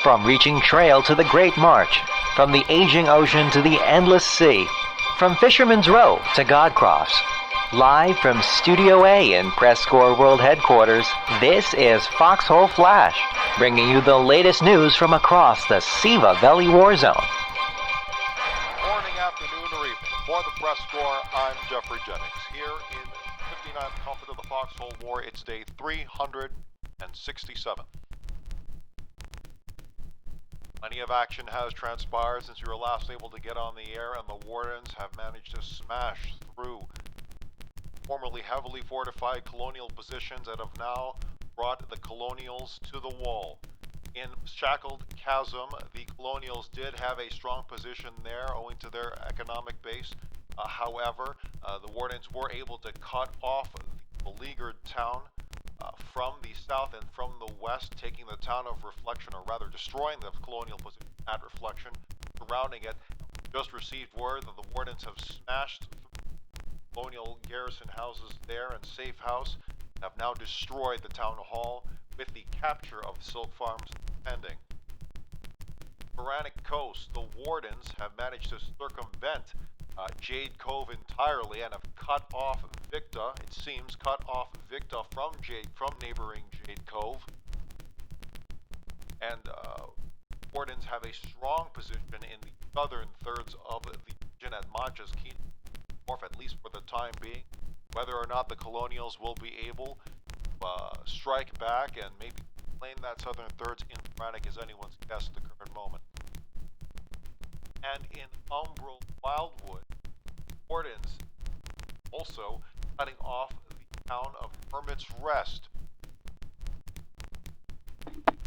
From reaching trail to the Great March, from the aging ocean to the endless sea, from Fisherman's Row to Godcross. Live from Studio A in PressCorps World Headquarters, this is Foxhole Flash, bringing you the latest news from across the Siva Valley war zone. Morning, afternoon, or evening. For the PressCorps, I'm Jeffrey Jennings. Here in 59th conflict of the Foxhole War, it's day 367. Plenty of action has transpired since we were last able to get on the air, and the Wardens have managed to smash through formerly heavily fortified Colonial positions that have now brought the Colonials to the wall. In Shackled Chasm, the Colonials did have a strong position there owing to their economic base. However, the Wardens were able to cut off the beleaguered town from the south and from the west, taking the town of Reflection, or rather destroying the Colonial position at Reflection, surrounding it. Just received word that the Wardens have smashed Colonial garrison houses there, and Safe House have now destroyed the town hall, with the capture of Silk Farms pending. Quranic Coast, the Wardens have managed to circumvent Jade Cove entirely and have cut off Victa, it seems, from neighboring Jade Cove. And Wardens have a strong position in the southern thirds of the region at Mancha's Key, at least for the time being. Whether or not the Colonials will be able to strike back and maybe claim that southern thirds in Quranic is anyone's guess at the current moment. And in Umbral Wildwood, Wardens also cutting off the town of Hermit's Rest.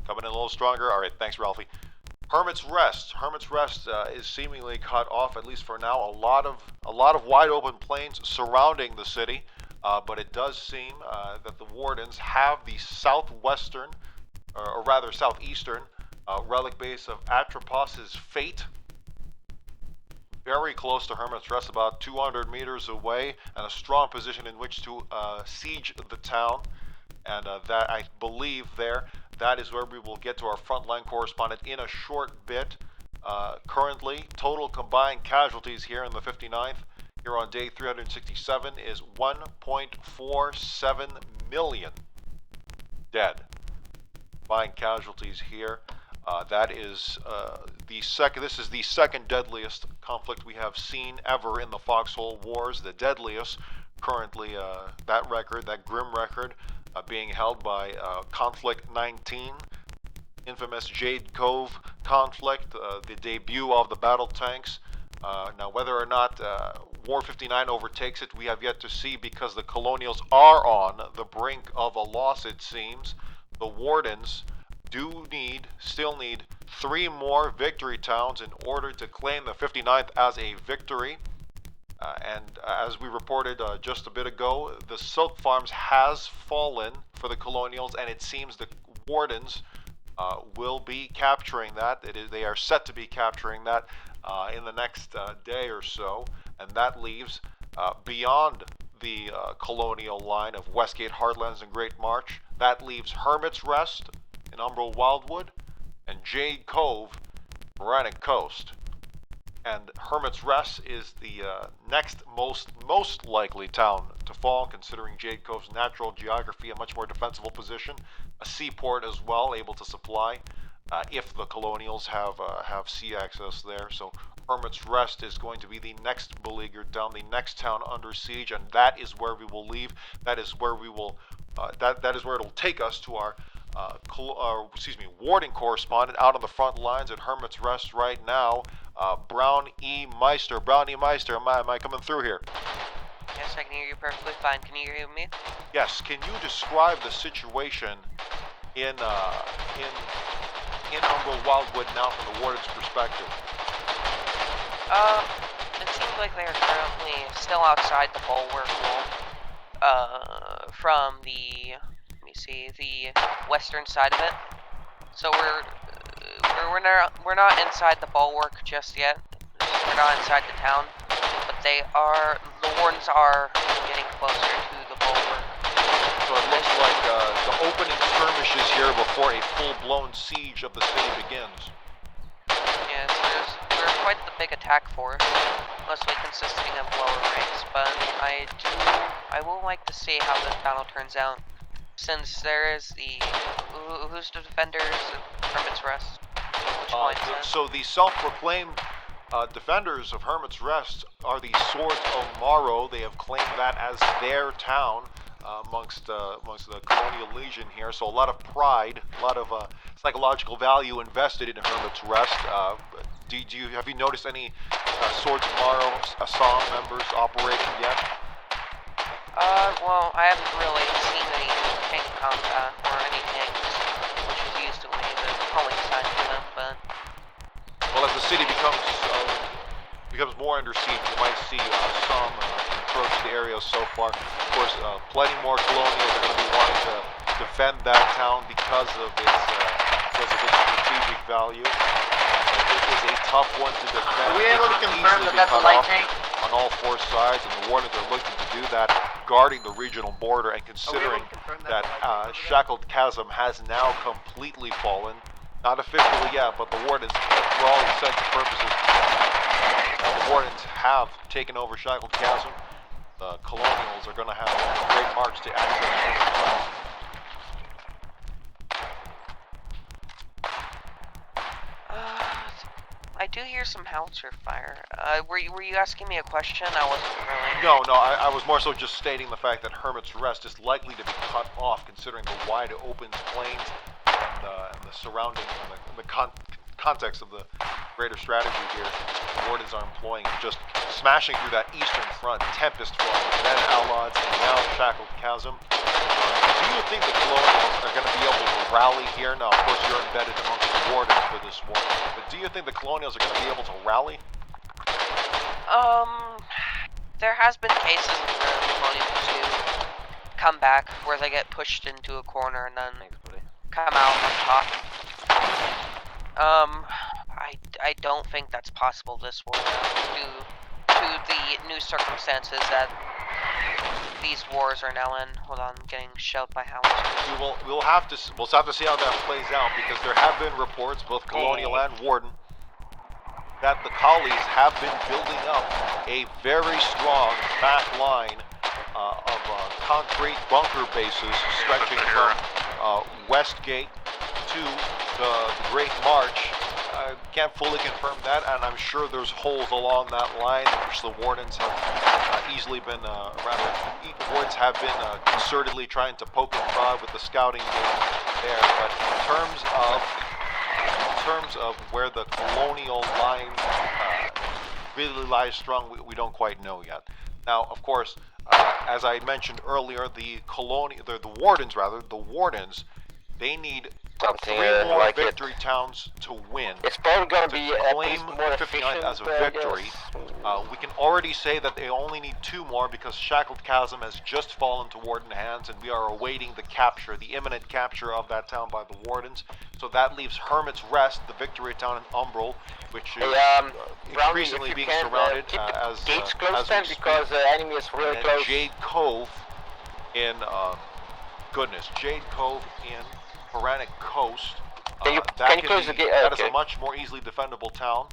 Coming in a little stronger. All right, thanks, Ralphie. Hermit's Rest is seemingly cut off, at least for now. A lot of wide open plains surrounding the city, but it does seem that the Wardens have the southeastern relic base of Atropos' Fate, very close to Hermit's Rest, about 200 meters away, and a strong position in which to siege the town. And that, I believe, that is where we will get to our frontline correspondent in a short bit. Currently, total combined casualties here in the 59th, here on day 367, is 1.47 million dead. Combined casualties here. That is this is the second deadliest conflict we have seen ever in the Foxhole Wars. The deadliest currently, that grim record, being held by Conflict 19, infamous Jade Cove conflict, the debut of the battle tanks. Now, whether or not War 59 overtakes it, we have yet to see, because the Colonials are on the brink of a loss, it seems. The Wardens still need 3 more victory towns in order to claim the 59th as a victory. And as we reported just a bit ago, the Silk Farms has fallen for the Colonials, and it seems the Wardens will be capturing that. They are set to be capturing that in the next day or so, and that leaves beyond the Colonial line of Westgate, Heartlands, and Great March, that leaves Hermit's Rest in Umbral Wildwood and Jade Cove, Quranic Coast. And Hermit's Rest is the next most likely town to fall, considering Jade Cove's natural geography, a much more defensible position, a seaport as well, able to supply if the Colonials have sea access there. So Hermit's Rest is going to be the next beleaguered town, the next town under siege, and that is where we will leave. That is where we will. That is where it'll take us to our Warden correspondent out on the front lines at Hermit's Rest right now. Brown E. Meister. Brown E. Meister, am I coming through here? Yes, I can hear you perfectly fine. Can you hear me? Yes. Can you describe the situation in Umbral Wildwood now from the Warden's perspective? It seems like they're currently still outside the bulwark wall. From the western side of it. So we're not inside the bulwark just yet. We're not inside the town, but the Wardens are getting closer to the bulwark. So So it looks like the opening skirmishes here before a full-blown siege of the city begins. Yes, there's quite the big attack force, mostly consisting of lower ranks, but I will like to see how this battle turns out, since there is who's the defenders of Hermit's Rest? Which one is that? So the self-proclaimed defenders of Hermit's Rest are the Swords of Morrow. They have claimed that as their town amongst the Colonial Legion here. So a lot of pride, a lot of psychological value invested in Hermit's Rest. Have you noticed any Swords of Morrow Assam members operating yet? Well, I haven't really seen any tank combat or any tanks, which is usually the calling sign for them, but... Well, as the city becomes more under siege, you might see some approach the area so far. Of course, plenty more Colonials are going to be wanting to defend that town because of its strategic value. It is a tough one to defend. Are we able to confirm that that's a light tank? On all four sides, and the Wardens are looking to do that, guarding the regional border, and considering that Shackled Chasm has now completely fallen. Not officially yet, but the Wardens, for all intents and purposes, the Wardens have taken over Shackled Chasm. The Colonials are going to have a great march to access. I do hear some howitzer fire. Were you asking me a question? I wasn't really. No, I was more so just stating the fact that Hermit's Rest is likely to be cut off, considering the wide open plains and the surrounding and the context of the greater strategy here. The Wardens are employing just smashing through that eastern front, Tempest Front, then Allies, and now Shackled Chasm. Do you think the Colonials are going to be able to rally here? Now, of course, you're embedded amongst the Wardens for this war, but do you think the Colonials are going to be able to rally? There has been cases where the Colonials do come back, where they get pushed into a corner and then come out on top. I don't think that's possible this war, due to the new circumstances that these wars are now in. Hold on, I'm getting shelled by howitzers. We'll have to see how that plays out, because there have been reports, both Colonial and Warden, that the Collies have been building up a very strong back line of concrete bunker bases stretching from Westgate to the Great March. I can't fully confirm that, and I'm sure there's holes along that line, which the Wardens have Wardens have been concertedly trying to poke and prod with the scouting game there. But in terms of where the Colonial line really lies strong, we don't quite know yet. Now, of course, as I mentioned earlier, the Wardens, they need Something 3 more like victory towns to win. It's probably going to be at claim least more 59th as a efficient, victory. We can already say that they only need 2 more, because Shackled Chasm has just fallen to Warden hands, and we are awaiting the imminent capture of that town by the Wardens. So that leaves Hermit's Rest, the victory town in Umbral, which is increasingly being surrounded as gates closed we because speak. the enemy is really And close. Jade Cove in Jade Cove in Horanic Coast. Can you close the gate? That is Okay. a much more easily defendable town.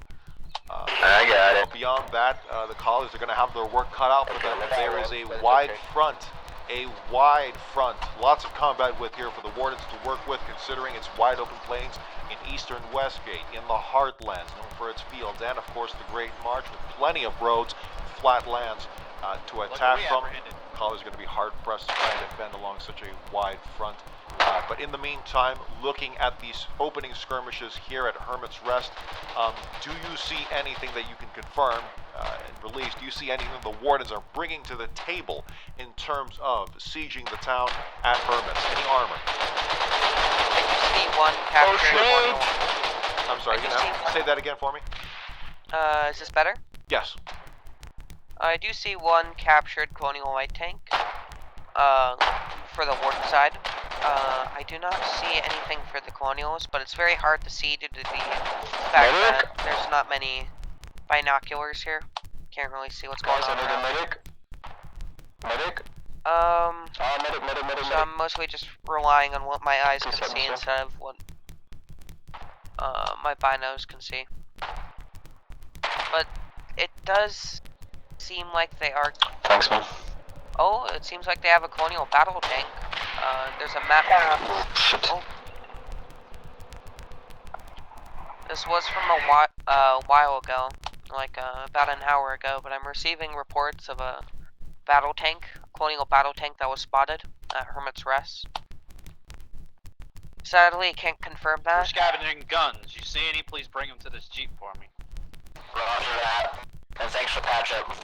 I got it. Beyond that, the Collies are going to have their work cut out for them. Okay, There that's is a okay. wide front. Lots of combat with here for the Wardens to work with, considering its wide open plains in eastern Westgate, in the Heartlands, known for its fields, and of course the Great March, with plenty of roads, flat lands to attack from. Collies are going to be hard pressed to try and defend along such a wide front. But in the meantime, looking at these opening skirmishes here at Hermit's Rest, do you see anything that you can confirm and release? Do you see anything the Wardens are bringing to the table in terms of sieging the town at Hermit's? Any armor? I do see one captured Colonial. I'm sorry, say that again for me? Is this better? Yes. I do see one captured Colonial light tank, for the Warden side. I do not see anything for the Colonials, but it's very hard to see due to the fact that there's not many binoculars here. Can't really see what's going on around. Medic? So I'm mostly just relying on what my eyes can see instead of what my binos can see. But it does seem like they are. Thanks, man. Oh, it seems like they have a Colonial battle tank. There's a map. Oh. This was from a while ago, like about an hour ago, but I'm receiving reports of a battle tank, Colonial battle tank that was spotted at Hermit's Rest. Sadly, can't confirm that. We're scavenging guns. You see any, please bring them to this jeep for me. Roger that. And thanks for patch up.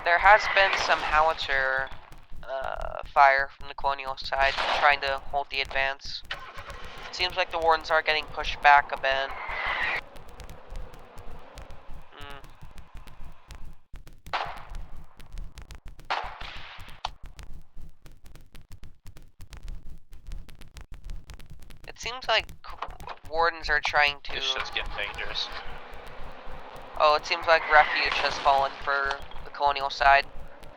There has been some howitzer fire from the Colonial side trying to hold the advance. It seems like the Wardens are getting pushed back a bit. It seems like Wardens are trying to... This shit's getting dangerous. Oh, it seems like refuge has fallen for the Colonial side.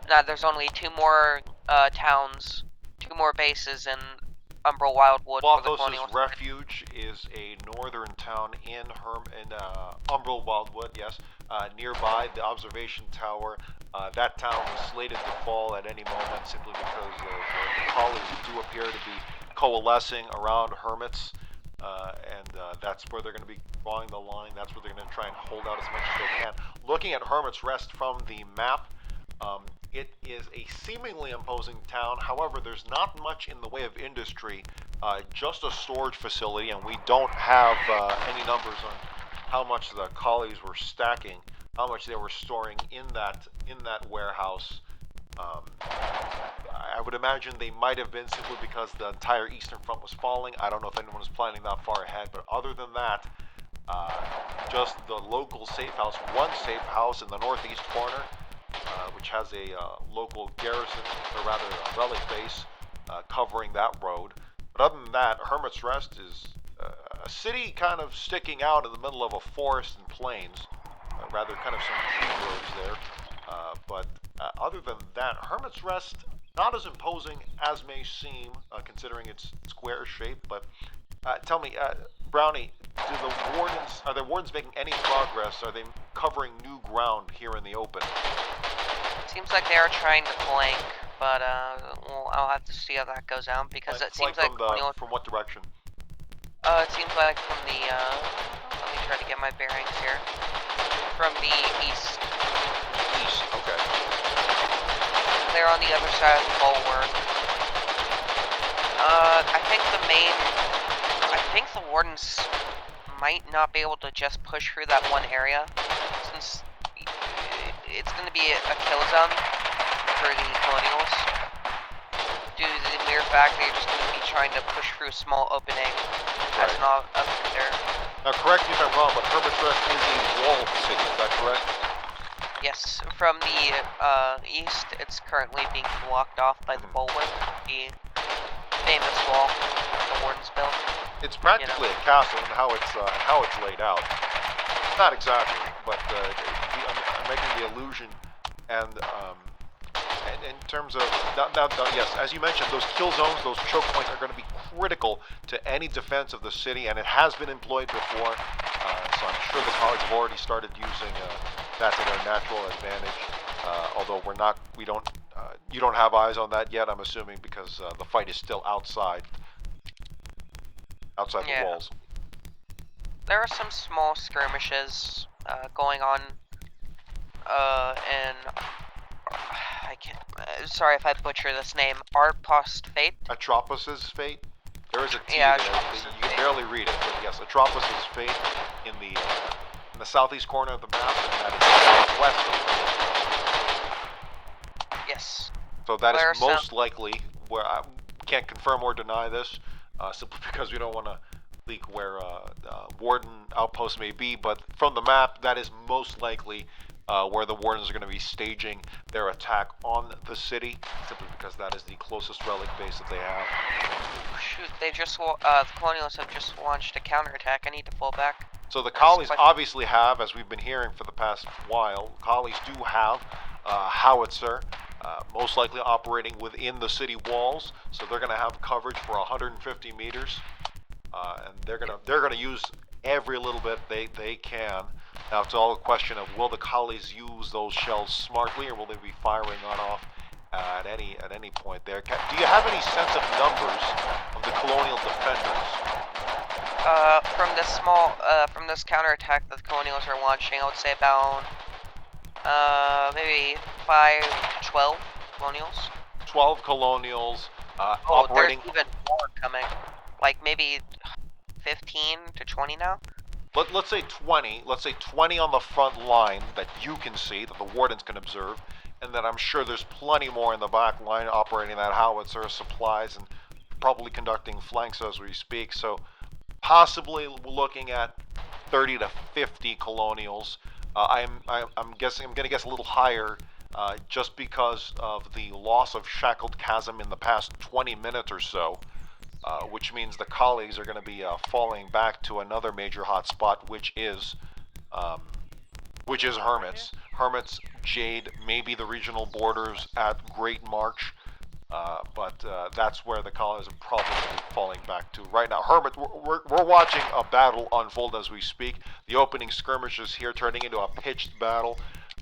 Now there's only 2 more towns, 2 more bases in Umbral Wildwood for the Colonial side. Refuge is a northern town in Umbral Wildwood, yes. Nearby the observation tower. That town is slated to fall at any moment simply because the colonies do appear to be coalescing around Hermits. That's where they're going to be drawing the line. That's where they're going to try and hold out as much as they can. Looking at Hermit's Rest from the map, it is a seemingly imposing town. However, there's not much in the way of industry, just a storage facility, and we don't have any numbers on how much the collies were stacking, how much they were storing in that warehouse. I would imagine they might have been simply because the entire eastern front was falling. I don't know if anyone was planning that far ahead, but other than that, just the local safe house, one safe house in the northeast corner, which has a local garrison, or rather a relic base, covering that road. But other than that, Hermit's Rest is a city kind of sticking out in the middle of a forest and plains, rather kind of some tree roads there. But other than that, Hermit's Rest, not as imposing as may seem, considering its square shape. But tell me, Brownie, are the Wardens making any progress? Are they covering new ground here in the open? Seems like they are trying to flank, but well, I'll have to see how that goes out because it seems like from what direction? It seems like from the let me try to get my bearings here. From the east. East, okay. They're on the other side of the bulwark. I think the Wardens might not be able to just push through that one area, since it's going to be a kill zone for the Colonials, due to the mere fact that you're just going to be trying to push through a small opening as an offender. Now correct me if I'm wrong, but Hermit's Rest is a walled city, is that correct? Yes, from the east, it's currently being blocked off by the bulwark, the famous wall the Wardens built. It's practically a castle in how it's laid out. Not exactly, but I'm making the illusion, and in terms of yes, as you mentioned, those kill zones, those choke points are going to be critical to any defense of the city, and it has been employed before. So I'm sure the college have already started using that to their natural advantage. Although you don't have eyes on that yet, I'm assuming, because the fight is still outside the walls. There are some small skirmishes going on, and I can't. Sorry if I butcher this name. Arpost Fate. Atropos' Fate. There is a T there. You can barely read it, but yes, Atropos' Fate in the southeast corner of the map, and that is southwest of the Yes. So that is most likely where I can't confirm or deny this, simply because we don't want to leak where Warden outpost may be, but from the map, that is most likely where the Wardens are going to be staging their attack on the city, simply because that is the closest relic base that they have. Shoot, they just the Colonials have just launched a counterattack. I need to fall back. So the collies obviously have, as we've been hearing for the past while, collies do have howitzer, most likely operating within the city walls. So they're going to have coverage for 150 meters, and they're going to use every little bit they can. Now it's all a question of will the collies use those shells smartly, or will they be firing on off at any point there? Do you have any sense of numbers of the Colonial defenders? From this counterattack that the Colonials are launching, I would say about maybe 5 to 12 Colonials. 12 Colonials operating. There's even more coming. Like maybe 15 to 20 now. Let's say 20. Let's say 20 on the front line that you can see, that the Wardens can observe, and then I'm sure there's plenty more in the back line operating that howitzer, supplies, and probably conducting flanks as we speak. So possibly looking at 30 to 50 Colonials. I'm going to guess a little higher, just because of the loss of Shackled Chasm in the past 20 minutes or so, which means the colleagues are going to be falling back to another major hotspot, which is Hermits. Hermits, Jade, maybe the regional borders at Great March. But that's where the colonies are probably going to be falling back to right now. Hermit, we're watching a battle unfold as we speak. The opening skirmishes here turning into a pitched battle.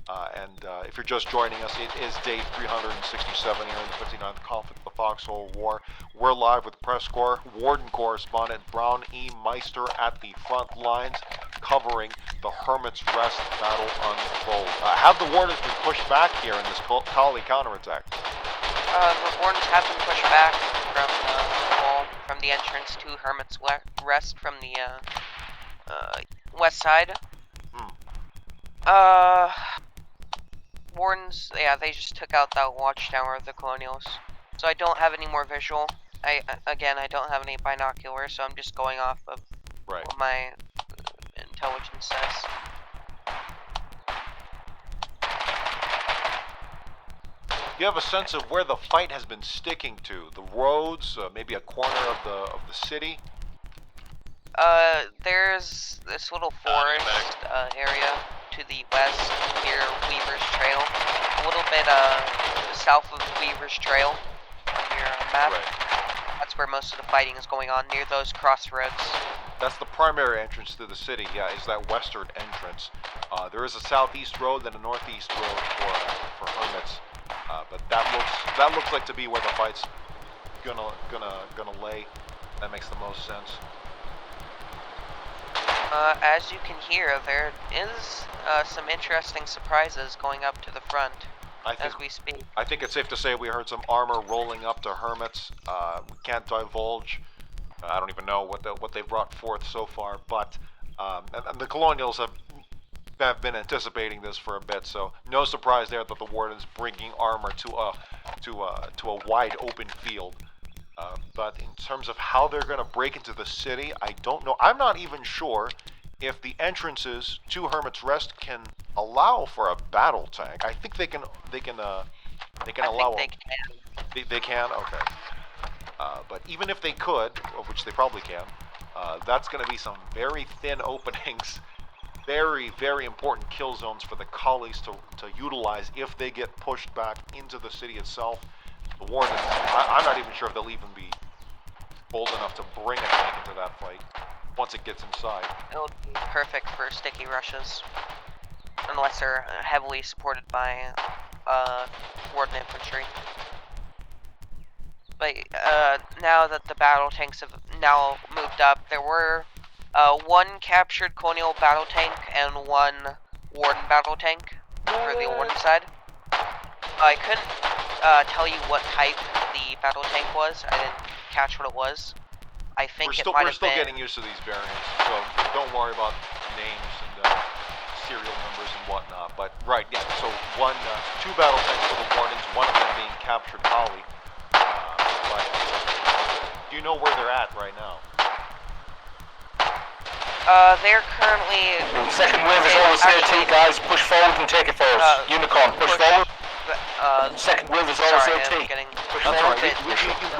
And if you're just joining us, it is day 367 here in the 59th conflict of the Foxhole War. We're live with PressCorps Warden correspondent Brown E. Meister at the front lines, covering the Hermit's Rest battle unfold. Have the Wardens been pushed back here in this collie counterattack? The Wardens have been pushed back from the wall, from the entrance to Hermit's Rest from the west side. Wardens, yeah, they just took out that watchtower of the Colonials. So I don't have any more visual. I don't have any binoculars, so I'm just going off of what my intelligence says. Do you have a sense of where the fight has been sticking to? The roads, maybe a corner of the city? There's this little forest area to the west near Weaver's Trail. A little bit south of Weaver's Trail on your map. Right. That's where most of the fighting is going on, near those crossroads. That's the primary entrance to the city, yeah, is that western entrance. There is a southeast road and a northeast road for Hermits. But that looks like to be where the fight's gonna lay. That makes the most sense. As you can hear, there is some interesting surprises going up to the front as we speak. I think it's safe to say we heard some armor rolling up to Hermits. We can't divulge. I don't even know what they've brought forth so far, but and the Colonials have been anticipating this for a bit, so no surprise there that the Warden's bringing armor to a wide open field. But in terms of how they're going to break into the city, I don't know. I'm not even sure if the entrances to Hermit's Rest can allow for a battle tank. I think they can allow. Think they can. They can? Okay. But even if they could, which they probably can, that's going to be some very thin openings. Very, very important kill zones for the collies to utilize if they get pushed back into the city itself. The Wardens, I'm not even sure if they'll even be bold enough to bring a tank into that fight once it gets inside. It'll be perfect for sticky rushes, unless they're heavily supported by Warden infantry. But now that the battle tanks have now moved up, there were one captured Colonial battle tank and one Warden battle tank for the Warden side. I couldn't tell you what type the battle tank was. I didn't catch what it was. I think we're still getting used to these variants, so don't worry about names and serial numbers and whatnot. But right, yeah. So two battle tanks for the Wardens, one of them being captured Collie. But do you know where they're at right now? They're currently... Second wave is almost here, guys. Push forward and take it for us. Unicorn, push forward. Second wave is almost here, Push forward.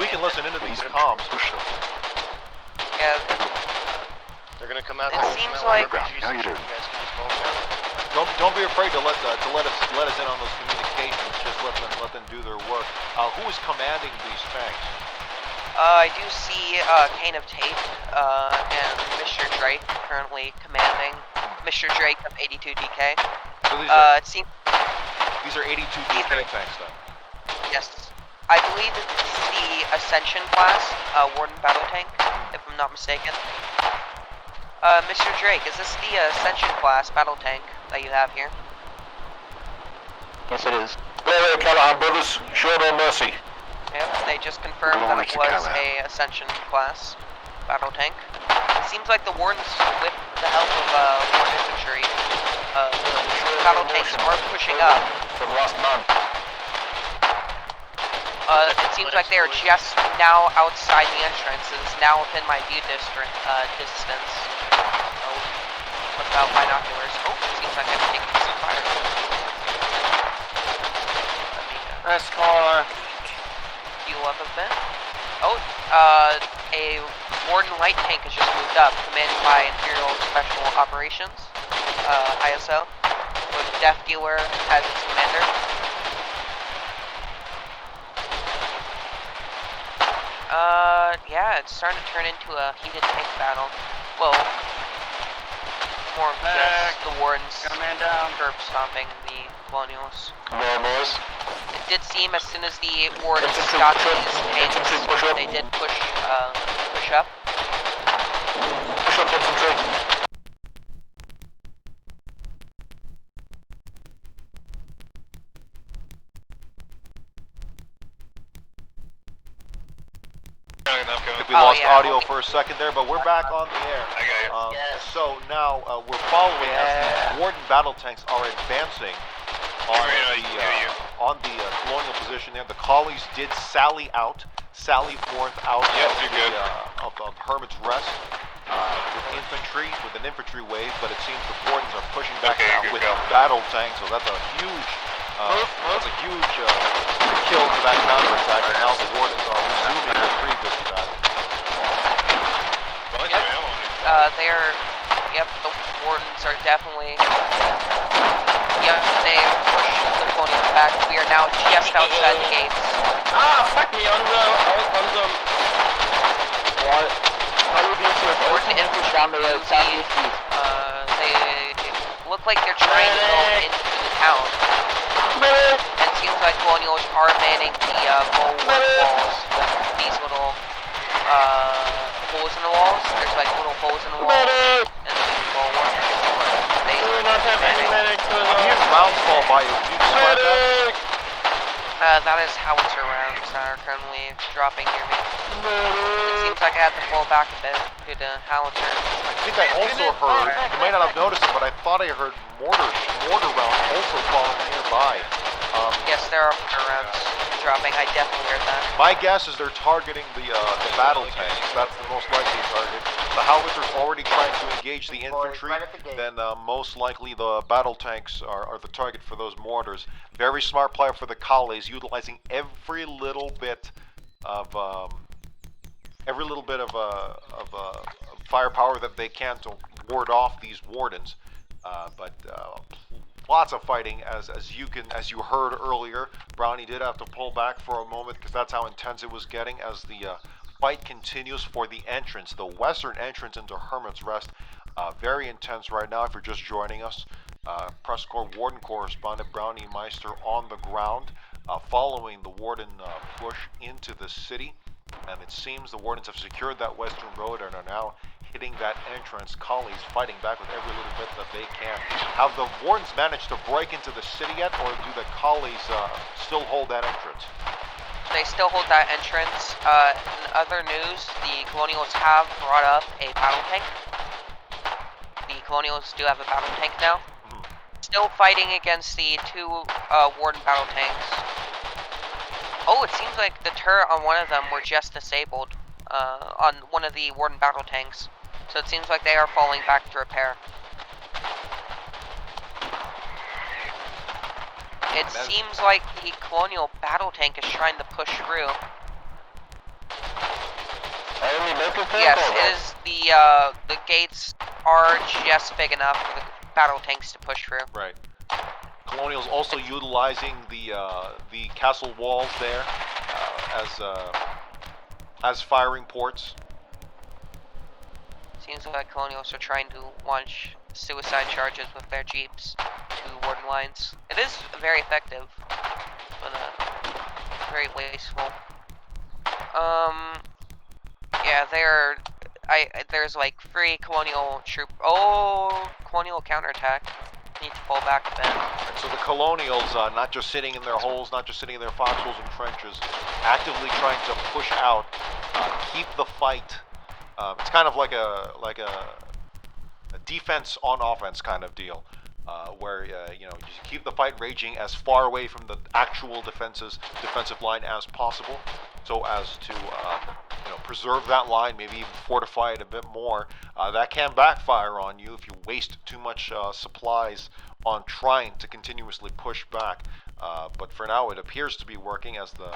We can listen into these comms. Yeah. They're gonna come out. It seems like... How you doing? Don't be afraid to let us in on those communications. let them do their work. Who is commanding these tanks? I do see Kane of Tate and Mr. Drake currently commanding. Mr. Drake of 82 DK. So these are 82 DK tanks then? Yes. I believe it's the Ascension class, Warden Battle Tank, if I'm not mistaken. Mr. Drake, is this the Ascension class Battle Tank that you have here? Yes, it is. There, Callahan brothers, show no mercy. Yep, they just confirmed that it was a Ascension class Battle Tank. It seems like the Wardens, with the help of Warden Infantry, the Battle Tanks are pushing up. For the last man. It seems like they are just now outside the entrance. It's now within my view distance. Without binoculars. Oh, it seems like I'm taking some fire. PressCorps. Heal up a bit. Oh, a Warden light tank has just moved up, commanded by Imperial Special Operations, ISO, with Death Dealer as its commander. Yeah, it's starting to turn into a heated tank battle. Well, more of just the Wardens curb stomping the Colonials. Come on, boys. It did seem as soon as the Wardens got these tanks, they did push up. Push up, infantry. We lost audio for a second there, but we're back on the air. So now we're following as the Warden battle tanks are advancing on the Colonial position there. The Collies did sally forth out of Hermit's Rest with an infantry wave, but it seems the Wardens are pushing back now with battle tanks, so that's a huge kill for that counterattack, and now the Wardens are resuming their previous attack. The Wardens are definitely, they pushed the Colonial back. We are now just outside the gates. Fuck me on the what? Warden infantry down the road, they look like they're trying to go into the town. And it seems like Colonials are manning the bulwark walls with these little holes in the walls. There's like little holes in the walls and the bulwark. I'm hearing rounds fall by you. Do you spot that? That is howitzer rounds that are currently dropping near me. It seems like I had to pull back a bit due to howitzer. I think I also heard, you might not have noticed it, but I thought I heard mortar rounds also falling nearby. Yes, there are mortar rounds dropping. I definitely heard that. My guess is they're targeting the battle tanks. That's the most likely target. The howitzer's already trying to engage the infantry. Then most likely the battle tanks are the target for those mortars. Very smart player for the Collies, utilizing every little bit of firepower that they can to ward off these Wardens. But lots of fighting, as you heard earlier. Brownie did have to pull back for a moment because that's how intense it was getting as the fight continues for the entrance, the western entrance into Hermit's Rest. Very intense right now if you're just joining us. PressCorps Warden correspondent Brownie Meister on the ground, following the Warden push into the city. And it seems the Wardens have secured that western road and are now hitting that entrance. Collies fighting back with every little bit that they can. Have the Wardens managed to break into the city yet, or do the Collies still hold that entrance? They still hold that entrance. In other news, the Colonials have brought up a battle tank. The Colonials do have a battle tank now. Still fighting against the two Warden battle tanks. Oh, it seems like the turret on one of them were just disabled on one of the Warden battle tanks. So it seems like they are falling back to repair. It seems like the Colonial battle tank is trying to push through. Yes, it is. The gates are just big enough for the battle tanks to push through. Right. Colonial's also utilizing the castle walls there as firing ports. Seems like Colonials are trying to launch suicide charges with their jeeps to warden lines. It is very effective, but very wasteful. Yeah, there's like 3 Colonial troop. Oh, Colonial counterattack. Need to fall back a bit. And so the Colonials, not just sitting in their holes, not just sitting in their foxholes and trenches, actively trying to push out, keep the fight. It's kind of like a defense on offense kind of deal, where you keep the fight raging as far away from the actual defensive line as possible, so as to preserve that line, maybe even fortify it a bit more. That can backfire on you if you waste too much supplies on trying to continuously push back. But for now, it appears to be working, as the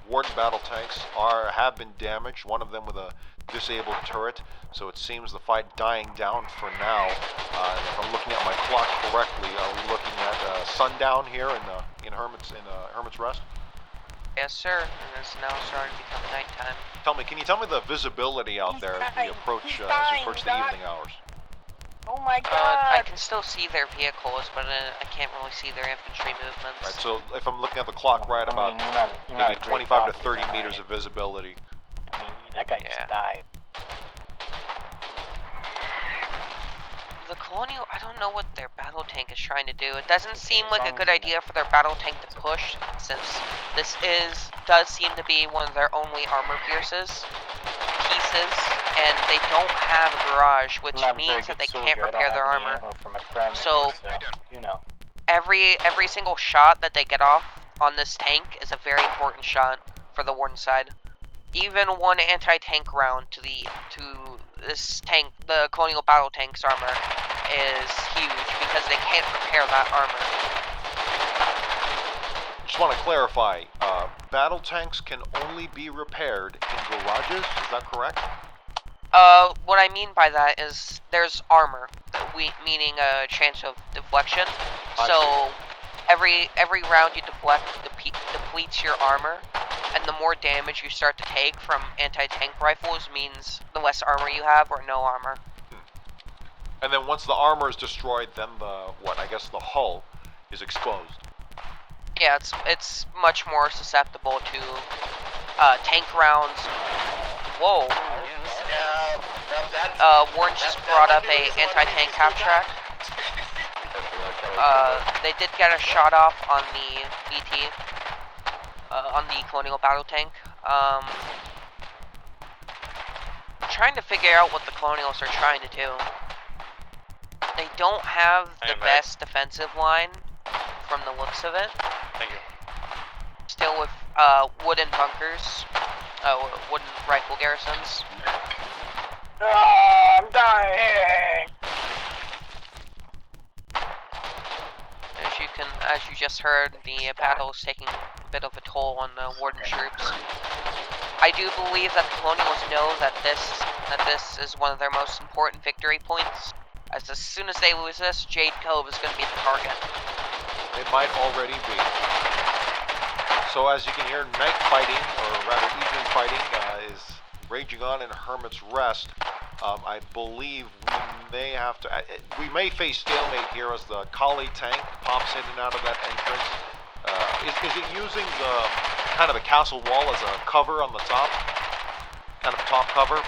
Warden battle tanks have been damaged. One of them with a disabled turret, so it seems the fight dying down for now. If I'm looking at my clock correctly, are we looking at sundown here in Hermit's Rest? Yes, sir. And it's now starting to become nighttime. Can you tell me the visibility out there as we approach the evening hours? Oh my god! I can still see their vehicles, but I can't really see their infantry movements. Right, so if I'm looking at the clock right about maybe 25 to 30 meters of visibility. That guy just died. The Colonial, I don't know what their battle tank is trying to do. It doesn't seem like a good idea for their battle tank to push, since this does seem to be one of their only armor pieces, and they don't have a garage, which means that they can't repair their armor. So every single shot that they get off on this tank is a very important shot for the Warden side. Even one anti-tank round to this tank, the Colonial battle tank's armor, is huge because they can't repair that armor. Just want to clarify, battle tanks can only be repaired in garages, is that correct? What I mean by that is there's armor, meaning a chance of deflection. So every round you deflect depletes your armor, and the more damage you start to take from anti-tank rifles means the less armor you have, or no armor. And then once the armor is destroyed, then the hull is exposed. Yeah, it's much more susceptible to tank rounds. Whoa. Warren just brought up a anti-tank half track. They did get a shot off on the BT, on the Colonial battle tank. I'm trying to figure out what the Colonials are trying to do. They don't have the best defensive line from the looks of it. Thank you. Still with wooden bunkers, wooden rifle garrisons. Oh, I'm dying! As you just heard, the battle is taking a bit of a toll on the Warden troops. I do believe that the Colonials know that this is one of their most important victory points, as soon as they lose this, Jade Cove is going to be the target. It might already be. So as you can hear, night fighting, or rather evening fighting, is raging on in Hermit's Rest. I believe we may face stalemate here as the Kali tank pops in and out of that entrance. Is it using the kind of a castle wall as a cover on the top? Kind of top cover?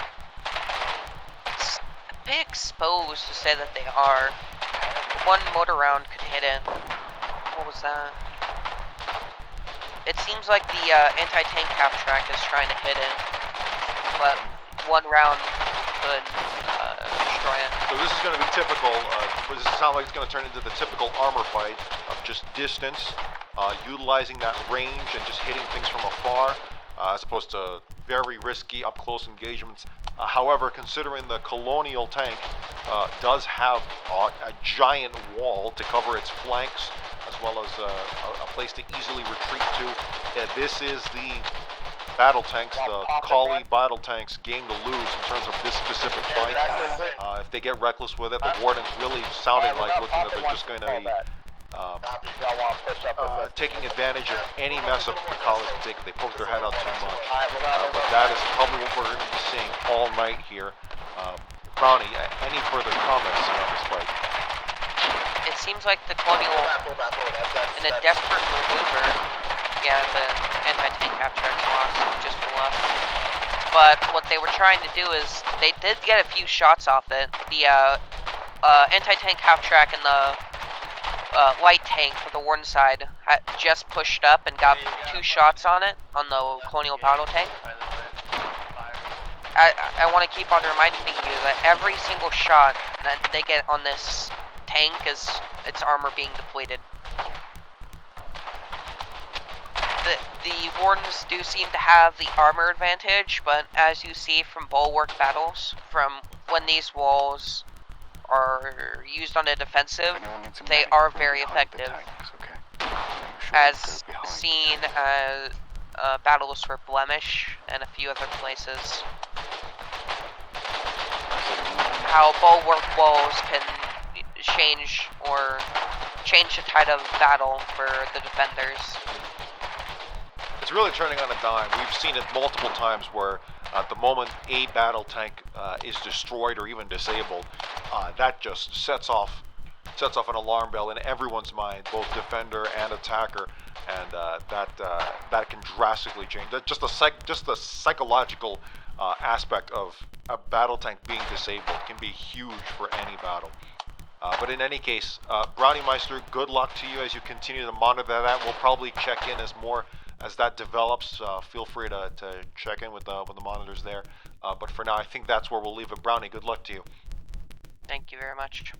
It's a bit exposed to say that they are. One motor round could hit it. What was that? It seems like the anti-tank half track is trying to hit it, but one round could destroy it. So this is going to be typical. Does it sound like it's going to turn into the typical armor fight of just distance, utilizing that range and just hitting things from afar, as opposed to very risky up-close engagements. However, considering the Colonial tank does have a giant wall to cover its flanks, as well as a place to easily retreat to, this is the battle tanks, the Kali battle tanks, game to lose in terms of this specific fight. If they get reckless with it, the Warden's really sounding like looking that they're just going to be taking advantage of any mess up the college can take if they poke their head out too much. But that is probably what we're going to be seeing all night here. Brownie, any further comments on this fight? It seems like the Colonial, in a desperate maneuver, yeah, the anti-tank abstracts lost just for luck. But what they were trying to do is, they did get a few shots off it. The anti-tank half-track and the light tank for the Warden side had just pushed up and got 2 shots on it, on the Colonial battle tank. I want to keep on reminding you that every single shot that they get on this tank is its armor being depleted. The Wardens do seem to have the armor advantage, but as you see from bulwark battles, from when these walls are used on a defensive, they are very effective. As seen as battles for Blemish and a few other places. How bulwark walls can change the tide of battle for the defenders. It's really turning on a dime. We've seen it multiple times where at the moment a battle tank is destroyed or even disabled, that just sets off an alarm bell in everyone's mind, both defender and attacker, and that can drastically change. That just the psychological aspect of a battle tank being disabled can be huge for any battle. But in any case, Brownie Meister, good luck to you as you continue to monitor that. We'll probably check in as that develops. Feel free to check in with the monitors there. But for now, I think that's where we'll leave it. Brownie, good luck to you. Thank you very much.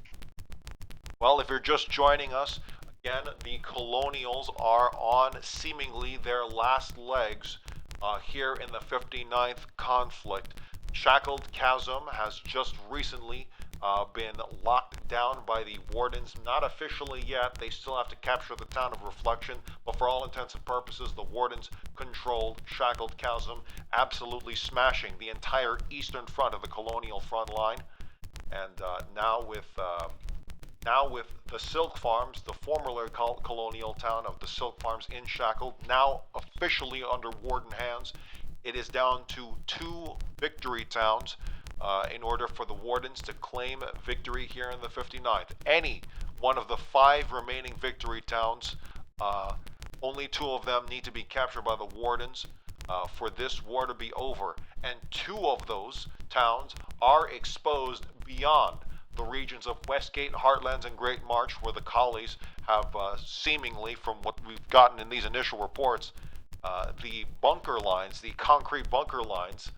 Well, if you're just joining us, again, the Colonials are on seemingly their last legs here in the 59th conflict. Shackled Chasm has just recently been locked down by the Wardens. Not officially yet. They still have to capture the town of Reflection, but for all intents and purposes, the Wardens controlled Shackled Chasm, absolutely smashing the entire eastern front of the Colonial front line. And now with the Silk Farms, the formerly called Colonial town of the Silk Farms in Shackled, now officially under Warden hands, it is down to 2 victory towns in order for the Wardens to claim victory here in the 59th. Any one of the 5 remaining victory towns, only 2 of them need to be captured by the Wardens for this war to be over. And 2 of those towns are exposed beyond the regions of Westgate, Heartlands, and Great March, where the Collies have seemingly, from what we've gotten in these initial reports, the bunker lines, the concrete bunker lines,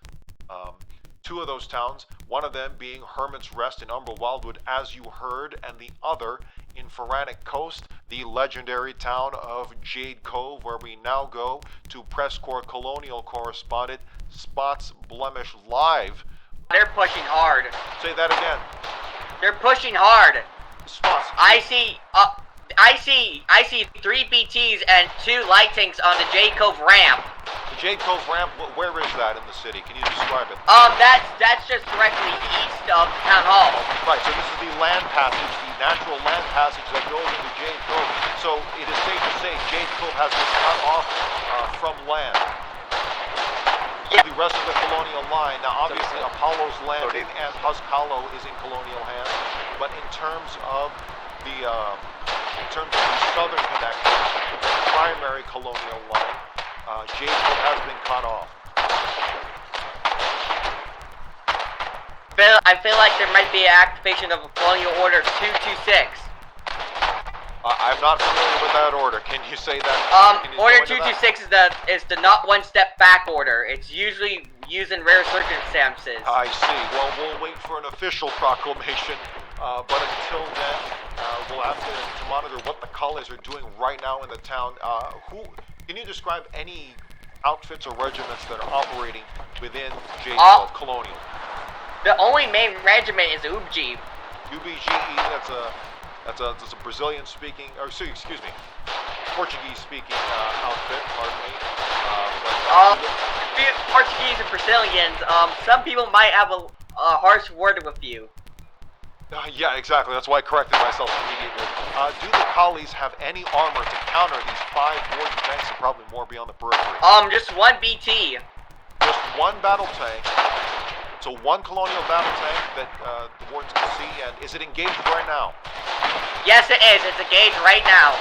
2 of those towns, one of them being Hermit's Rest in Umbra Wildwood, as you heard, and the other in Feranic Coast, the legendary town of Jade Cove, where we now go to PressCorps Colonial correspondent Spots Blemish live. They're pushing hard. Say that again. They're pushing hard. Spots. I see 3 BTs and 2 light tanks on the Jade Cove ramp. The Jade Cove ramp, where is that in the city? Can you describe it? That's just directly east of Town Hall. Right, so this is the land passage, the natural land passage that goes into Jade Cove. So it is safe to say Jade Cove has been cut off from land. Yeah. The rest of the Colonial line, now obviously Apollo's Landing and Husk Hollow is in Colonial hands, but in terms of the southern connection, the primary Colonial line, Jade Cove has been cut off. I feel like there might be an activation of a Colonial Order 226. I'm not familiar with that order. Can you say that? Order 226 is the not one step back order. It's usually used in rare circumstances. I see. Well, we'll wait for an official proclamation, but until then, we'll have to monitor what the Collies are doing right now in the town. Can you describe any outfits or regiments that are operating within Colonial? The only main regiment is UBG. UBGE, that's a Brazilian-speaking, or excuse me, Portuguese-speaking outfit, pardon me. Portuguese and Brazilians, some people might have a harsh word with you. Yeah, exactly. That's why I corrected myself immediately. Do the collies have any armor to counter these 5 Warden tanks and probably more beyond the periphery? Just one BT. Just one battle tank. So one Colonial battle tank that the Wardens can see, and is it engaged right now? Yes, it is. It's engaged right now.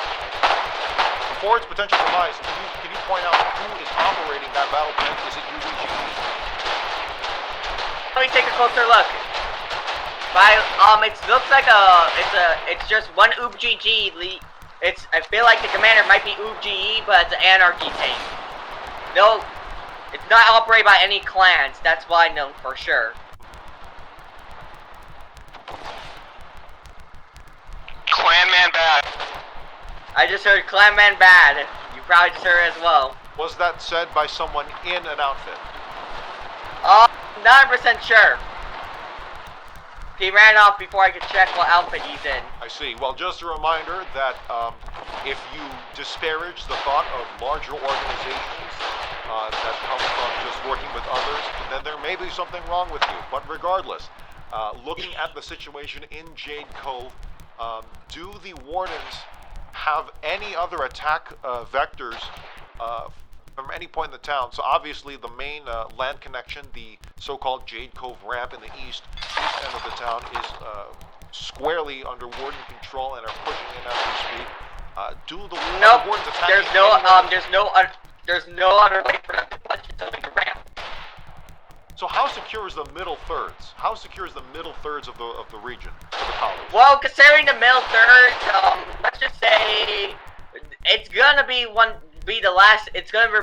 Before its potential demise, can you point out who is operating that battle tank? Is it UVG? Let me take a closer look. It looks like it's just one UVG. I feel like the commander might be UVG, but it's an anarchy tank. No, it's not operated by any clans. That's what I know for sure. Clanman bad. I just heard Clanman bad. You probably just heard it as well. Was that said by someone in an outfit? 9% sure. He ran off before I could check what outfit he's in. I see. Well, just a reminder that if you disparage the thought of larger organizations that come from just working with others, then there may be something wrong with you. But regardless, looking at the situation in Jade Cove, do the Wardens have any other attack vectors from any point in the town? So obviously the main land connection, the so-called Jade Cove ramp in the east end of the town, is squarely under Warden control and are pushing in as we speak. Do the Wardens attack? There's no other way for them to push until the ramp. So how secure is the middle thirds? How secure is the middle thirds of the region for the college? Well, considering the middle third, let's just say it's gonna be the last. It's gonna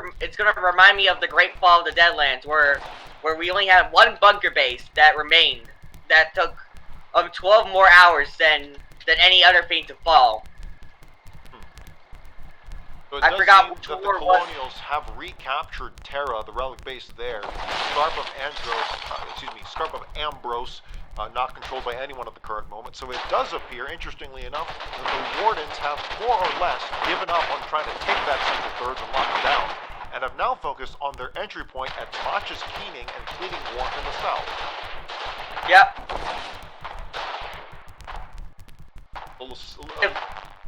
remind me of the Great Fall of the Deadlands, where we only had one bunker base that remained. That took 12 more hours than any other thing to fall. So it I does forgot seem which that the war was. Colonials have recaptured Terra, the relic base there. Scarp of Ambrose, not controlled by anyone at the current moment. So it does appear, interestingly enough, that the Wardens have more or less given up on trying to take that central thirds and lock it down, and have now focused on their entry point at Mach's Keening and Fleeting Wharf in the south. Yep.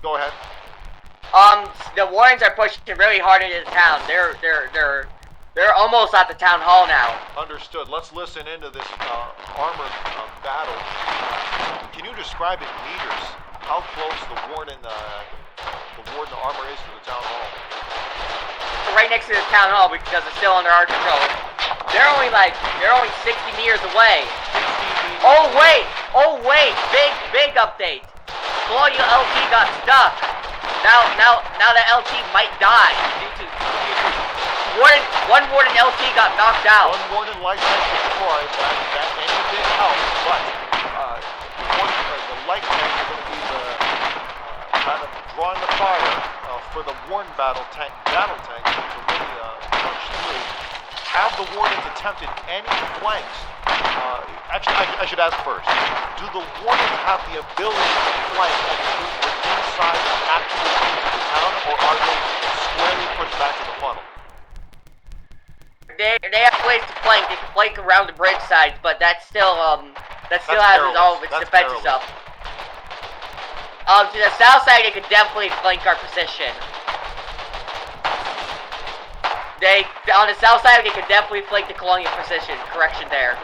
Go ahead. The Wardens are pushing really hard into the town. They're almost at the town hall now. Understood. Let's listen into this armored battle. Can you describe in meters how close the Warden armor is to the town hall? Right next to the town hall because it's still under our control. They're only 60 meters away. 60 meters. Oh wait! Big update. Colonial LT got stuck. Now the LT might die due to one Warden LT got knocked out. One Warden light tank destroyed. That any bit helps, but the light tank is going to be the kind of drawing the fire for the Warden battle tank to really punch through. Have the Wardens attempted any flanks? Actually, I should ask first. Do the Wardens have the ability to flank and move inside the actual into the town, or are they squarely pushed back to the funnel? They have ways to flank. They can flank around the bridge sides, but that still has all of its defenses up. To the south side, they could definitely flank our position. On the south side, they could definitely flank the Colonial position. Correction there.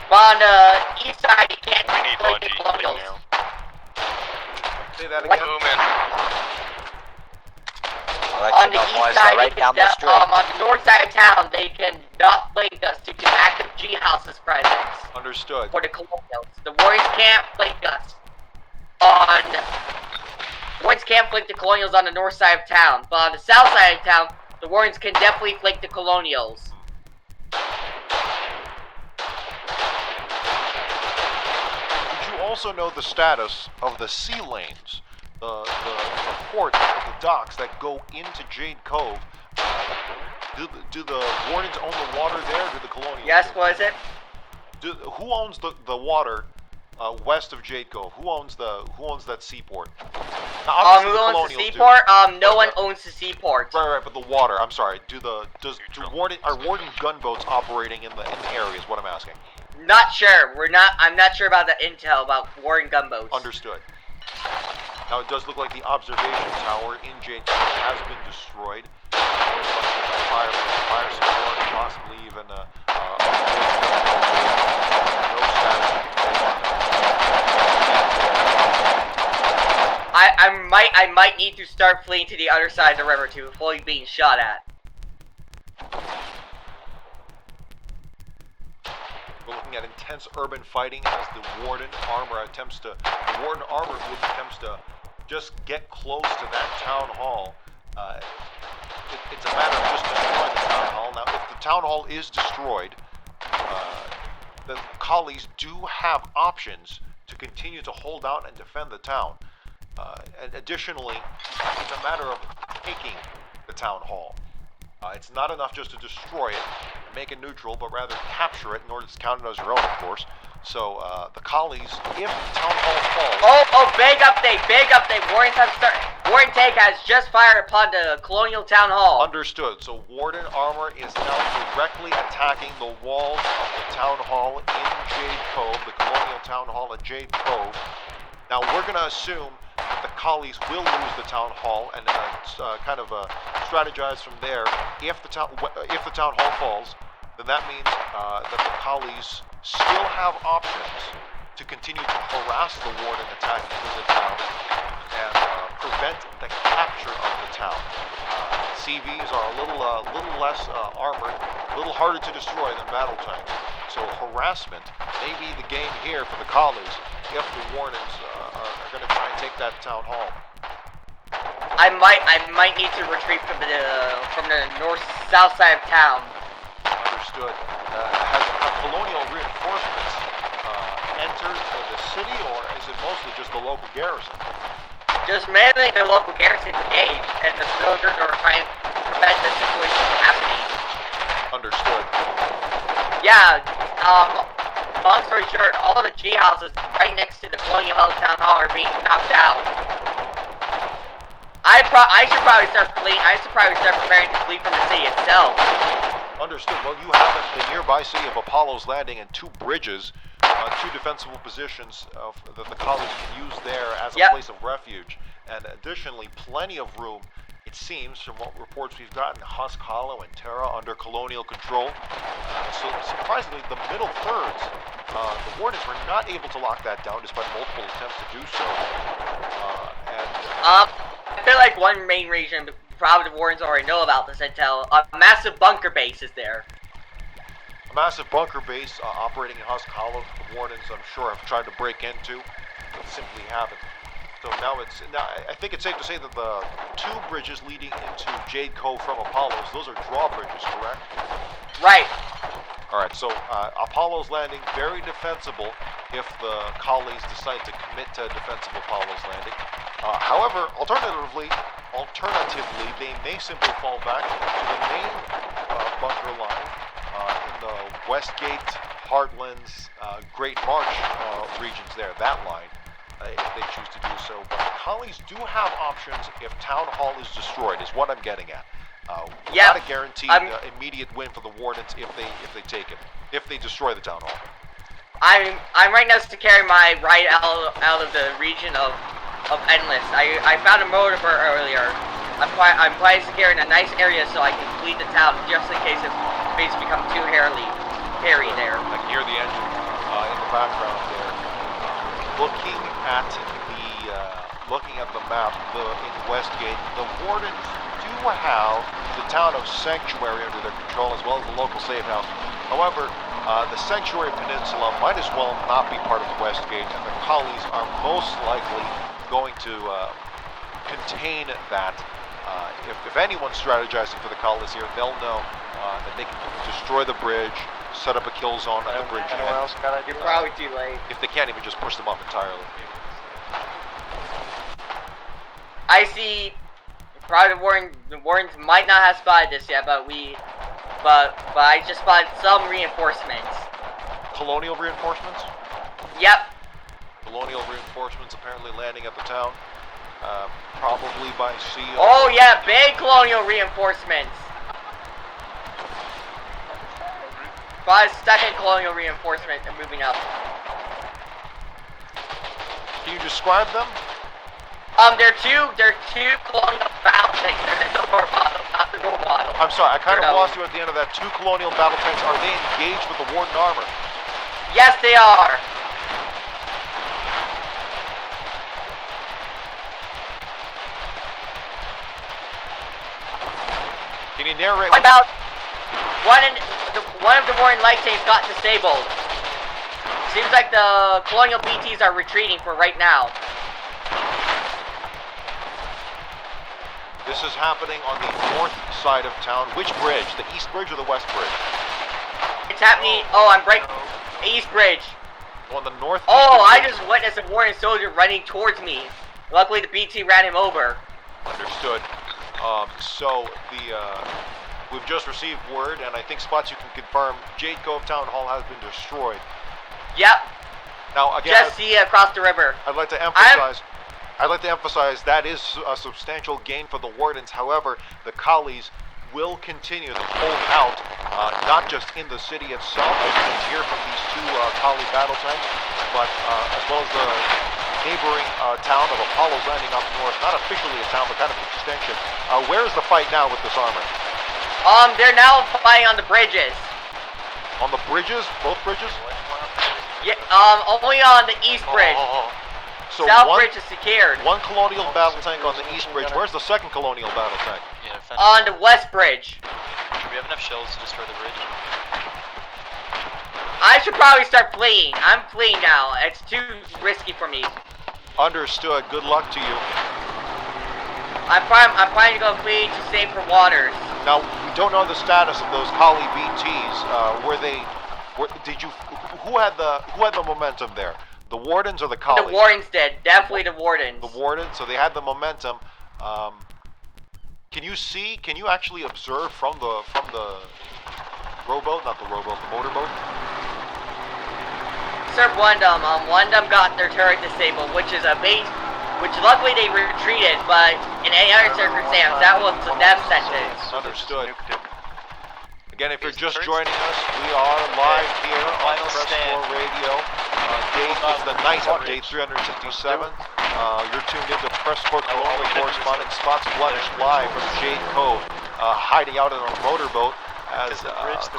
But on the east side, you can't flank the Colonials. Say that again. On the east side, right down the street. On the north side of town, they can not flank us due to active G House's presence. Understood. For the Colonials. The Warriors can't flank us Warriors can't flank the Colonials on the north side of town, but on the south side of town, the Warriors can definitely flank the Colonials. Did you also know the status of the sea lanes, the port, the docks that go into Jade Cove? Do the Wardens own the water there, or do the Colonials? Yes, what is it? Who owns the water west of Jade Cove? Who owns that seaport? Now, who owns the seaport? No one owns the seaport. Right, but the water. I'm sorry. Are Warden gunboats operating in the area? Is what I'm asking. Not sure. I'm not sure about the intel about Warden gunboats. Understood. Now it does look like the observation tower in Jade Cove has been destroyed. Fire support, possibly even no status. I might need to start fleeing to the other side of the river to avoid being shot at. We're looking at intense urban fighting as the Warden armor attempts to just get close to that town hall. It's a matter of just destroying the town hall. Now, if the town hall is destroyed, the collies do have options to continue to hold out and defend the town. And additionally, it's a matter of taking the town hall. It's not enough just to destroy it and make it neutral, but rather capture it in order to count it as your own, of course. So, the collies, if the town hall falls... Oh, big update! Warden Take has just fired upon the Colonial Town Hall. Understood. So, Warden armor is now directly attacking the walls of the town hall in Jade Cove, the Colonial Town Hall in Jade Cove. Now, we're going to assume that the collies will lose the town hall and strategize from there. If the town hall falls, then that means that the collies still have options to continue to harass the Warden attack into the town and prevent the capture of the town. CVs are a little less armored, a little harder to destroy than battle tanks. So harassment may be the game here for the collies if the Wardens are going to try and take that town hall. I might need to retreat from the north-south side of town. Understood. Has Colonial reinforcements entered the city, or is it mostly just the local garrison? Just mainly the local garrison engaged, and the soldiers are trying to prevent the situation from happening. Understood. Yeah, long story short, all of the G houses right next to the Colonial Town Hall are being knocked out. I should probably start fleeing. I should probably start preparing to flee from the city itself. Understood. Well, you have the nearby city of Apollo's Landing and two bridges, two defensible positions that the collies can use there as a place of refuge. And additionally, plenty of room, it seems, from what reports we've gotten, Husk Hollow and Terra under Colonial control. So surprisingly, the middle thirds, the Wardens were not able to lock that down despite multiple attempts to do so. I feel like one main reason probably the Wardens already know about this intel. A massive bunker base is there. A massive bunker base operating in Husk Hollow. The Wardens, I'm sure, have tried to break into, but simply haven't. So now I think it's safe to say that the two bridges leading into Jade Cove from Apollo's, those are drawbridges, correct? Right. Alright, so Apollo's Landing, very defensible if the collies decide to commit to defensive Apollo's Landing. However, alternatively, they may simply fall back to the main bunker line in the Westgate, Heartlands, Great March regions there, that line, if they choose to do so. But the collies do have options if Town Hall is destroyed, is what I'm getting at. Not a guaranteed immediate win for the Wardens if they take it, if they destroy the Town Hall. I'm right now securing my right out of the region of Endless. I found a motor earlier. I'm quite securing a nice area so I can flee the town just in case things become too hairy there. Like near the engine, in the background there. Looking at the map in Westgate, the Wardens do have the town of Sanctuary under their control as well as the local safe house. However, the Sanctuary Peninsula might as well not be part of the Westgate, and the collies are most likely going to contain that. If anyone's strategizing for the collies here, they'll know that they can destroy the bridge, set up a kill zone on the bridge. You're probably too late. If they can't even just push them off entirely. I see. Probably the Wardens might not have spotted this yet, but I just spotted some reinforcements. Colonial reinforcements? Yep. Colonial reinforcements apparently landing at the town. Probably by sea. Oh yeah, big Colonial reinforcements. By second Colonial reinforcement and moving up. Can you describe them? They're two Colonial battle tanks. They're the door model, not the door model. I'm sorry, I kind of lost you at the end of that. 2 Colonial battle tanks. Are they engaged with the Warden armor? Yes, they are. Can you narrate? About one of the Warden light tanks got disabled. Seems like the Colonial BTs are retreating for right now. This is happening on the north side of town. Which bridge? The east bridge or the west bridge? It's happening. Oh, I'm breaking. East bridge. On the north. Oh, I just witnessed a Warden soldier running towards me. Luckily, the BT ran him over. Understood. We've just received word, and I think Spots you can confirm, Jade Cove Town Hall has been destroyed. Yep. Now again, just see across the river. I'd like to emphasize that is a substantial gain for the Wardens. However, the Collies will continue to hold out, not just in the city itself, as you can hear from these 2 Collie battle tanks, but as well as the neighboring town of Apollo's Landing up north. Not officially a town, but kind of an extension. Where is the fight now with this armor? They're now fighting on the bridges. On the bridges? Both bridges? Yeah, only on the east bridge. So South bridge is secured. 1 Colonial battle tank on the east bridge. Where's the second Colonial battle tank? Yeah, on the west bridge. Do we have enough shells to destroy the bridge? I should probably start fleeing. I'm fleeing now. It's too risky for me. Understood. Good luck to you. I'm planning to go flee to safer waters. Now, we don't know the status of those Collie BTs. Who had the momentum there? The Wardens or the Collies? The Wardens did. Definitely the Wardens. The Wardens, so they had the momentum. Can you actually observe from the rowboat, not the rowboat, the motorboat? Sir, one of them got their turret disabled, which is a base, which luckily they retreated, but in any other circumstance, that was a death sentence. Understood. Again, if you're just joining us, we are live here on PressCorps Radio. It's the night of day 367. You're tuned into PressCorps Colonial correspondent Spots Blemish live from Jade Cove, hiding out in a motorboat as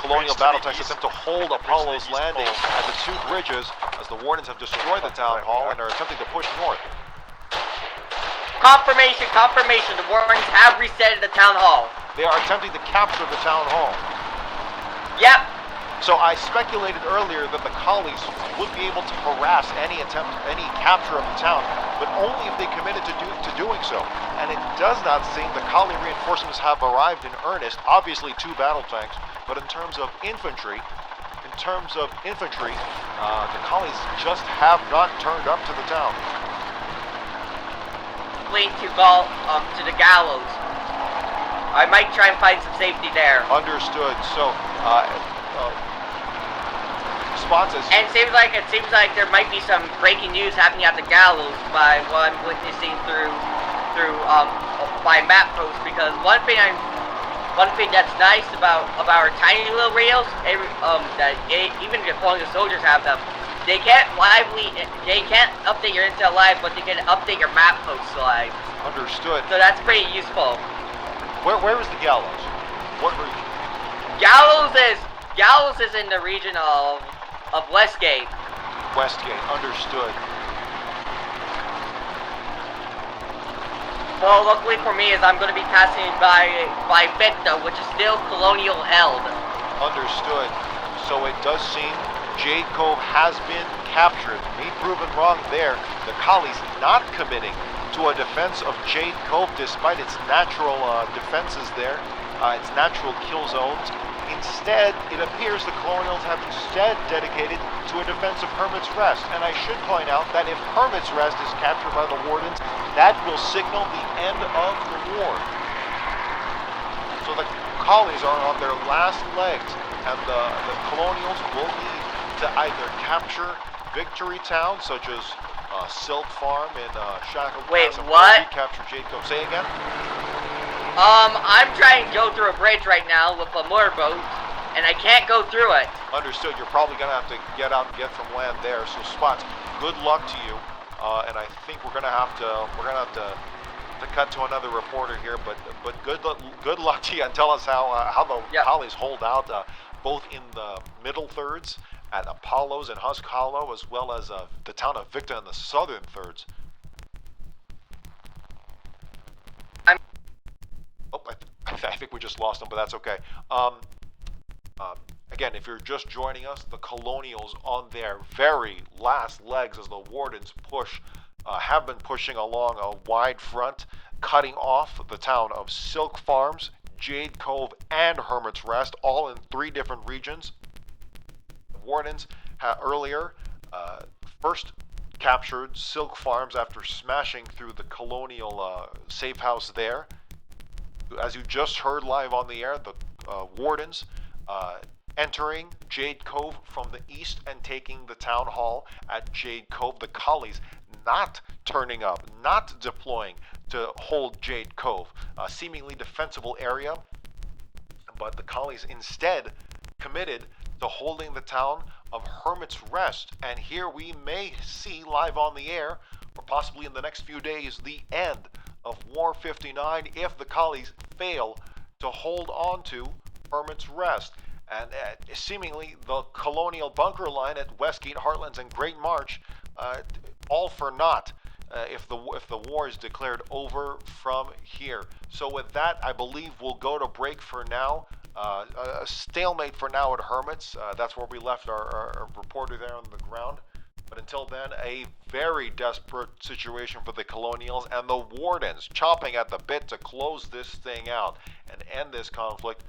Colonial battle tanks attempt to hold Apollo's Landing at the 2 bridges as the Wardens have destroyed the town hall and are attempting to push north. Confirmation. The Wardens have reset the town hall. They are attempting to capture the town hall. Yep. So I speculated earlier that the Collies would be able to harass any capture of the town, but only if they committed to doing so. And it does not seem the Collie reinforcements have arrived in earnest. Obviously 2 battle tanks, but in terms of infantry, the Collies just have not turned up to the town. Fleeing to the gallows. I might try and find some safety there. Understood. So, Spots is... And it seems like there might be some breaking news happening at the gallows by what I'm witnessing through my map post. Because one thing that's nice about our tiny little rails, even the Colonial soldiers have them. They can't update your intel live, but they can update your map posts live. Understood. So that's pretty useful. Where is the gallows? What region? Gallows is in the region of Westgate. Westgate, understood. Well, luckily for me, is I'm going to be passing by Victa, which is still Colonial held. Understood. So it does seem Jade Cove has been captured. Me proven wrong there. The Collies not committing to a defense of Jade Cove despite its natural defenses there, its natural kill zones. Instead, it appears the Colonials have instead dedicated to a defense of Hermit's Rest. And I should point out that if Hermit's Rest is captured by the Wardens, that will signal the end of the war. So the Collies are on their last legs, and the Colonials will need to either capture Victory towns such as Silk Farm in Shackle. Wait, what? Recapture Jade Cove. Say again? I'm trying to go through a bridge right now with a motorboat, and I can't go through it. Understood. You're probably gonna have to get out and get from land there. So Spots, good luck to you. And I think we're gonna have to cut to another reporter here. But good luck to you, and tell us how the Collies hold out, both in the middle thirds at Apollos and Husk Hollow, as well as the town of Victa in the southern thirds. I think we just lost him, but that's okay. Again, if you're just joining us, the Colonials on their very last legs as the Wardens have been pushing along a wide front, cutting off the town of Silk Farms, Jade Cove, and Hermit's Rest, all in 3 different regions. The Wardens earlier first captured Silk Farms after smashing through the Colonial safe house there. As you just heard live on the air, the Wardens entering Jade Cove from the east and taking the town hall at Jade Cove. The Collies not turning up, not deploying to hold Jade Cove, a seemingly defensible area, but the Collies instead committed to holding the town of Hermit's Rest. And here we may see live on the air, or possibly in the next few days, the end of War 59 if the Collies fail to hold on to Hermit's Rest. And seemingly the Colonial bunker line at Westgate, Heartlands, and Great March, all for naught if the war is declared over from here. So with that, I believe we'll go to break for now. A stalemate for now at Hermit's. That's where we left our reporter there on the ground. But until then, a very desperate situation for the Colonials and the Wardens, chomping at the bit to close this thing out and end this conflict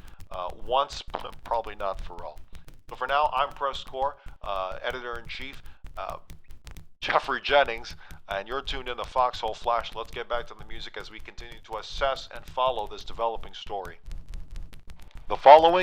once, probably not for all. So for now, I'm PressCorps Editor-in-Chief Jeffrey Jennings, and you're tuned in to Foxhole Flash. Let's get back to the music as we continue to assess and follow this developing story. The following